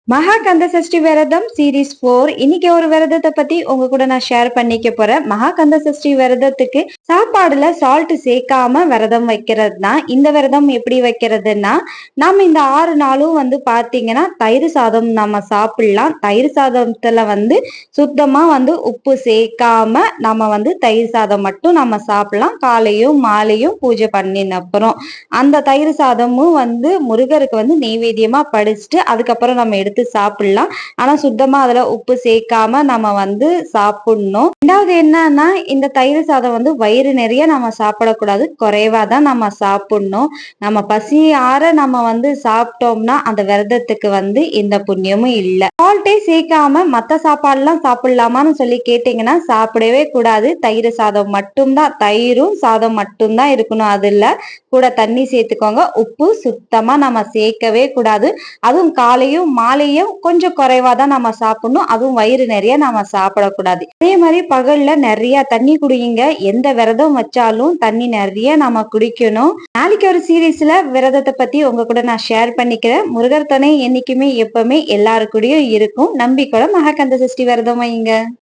மகா கந்த சஷ்டி விரதம் சீரீஸ் 4 இன்னைக்கு ஒரு விரதத்தை பத்தி உங்க கூட நான் ஷேர் பண்ணிக்க போறேன். மகா கந்த சஷ்டி விரதத்துக்கு சாப்பாடுல சால்ட் சேர்க்காம விரதம் வைக்கிறது தான். இந்த விரதம் எப்படி வைக்கிறதுன்னா, நம்ம இந்த 6 நாளும் பாத்தீங்கன்னா தயிர் சாதம் நம்ம சாப்பிடலாம். தயிர் சாதத்துல சுத்தமா உப்பு சேர்க்காம நம்ம தயிர் சாதம் மட்டும் நம்ம சாப்பிடலாம். காலையும் மாலையும் பூஜை பண்ணின அப்புறம் அந்த தயிர் சாதமும் முருகருக்கு நெய்வேத்தியமா படிச்சுட்டு அதுக்கப்புறம் நம்ம எடுத்து சாப்பிடலாம். ஆனா சுத்தமா அதுல உப்பு சேர்க்காம நம்ம சாப்பிடணும். ரெண்டாவது என்னன்னா, இந்த தயிர் சாதம் வயிறு நிறைய நம்ம சாப்பிடக்கூடாது, குறைவா தான் நம்ம சாப்பிடணும். நம்ம பசி ஆற நம்ம சாப்பிட்டோம்னா அந்த விரதத்துக்கு எந்த புண்ணியமும் இல்ல. சால்ட்டே சேர்க்காம மத்த சாப்பாடுலாம் சாப்பிடலாமான்னு சொல்லி கேட்டீங்கன்னா சாப்பிடவே கூடாது. தயிர் சாதம் மட்டும்தான், தயிரும் சாதம் மட்டும்தான் இருக்கணும். அதுல கூட தண்ணி சேர்த்துக்கோங்க. உப்பு சுத்தமா நம்ம சேர்க்கவே கூடாது. அதுவும் காலையும் மாலையும் கொஞ்சம் குறைவா தான் நம்ம சாப்பிடணும். அதுவும் வயிறு நிறைய நம்ம சாப்பிடக்கூடாது. அதே மாதிரி பகல்ல நிறைய தண்ணி குடிங்க. எந்த விரதம் வச்சாலும் தண்ணி நிறைய நம்ம குடிக்கணும். நாளைக்கு ஒரு சீரீஸ்ல விரதத்தை பத்தி உங்க கூட நான் ஷேர் பண்ணிக்கிறேன். முருகர் துணை என்னைக்குமே எப்பவுமே எல்லாரு கூடயும் இருக்கும். நம்பிக்கையோட மகா கந்த சஷ்டி விரதம் வைங்க.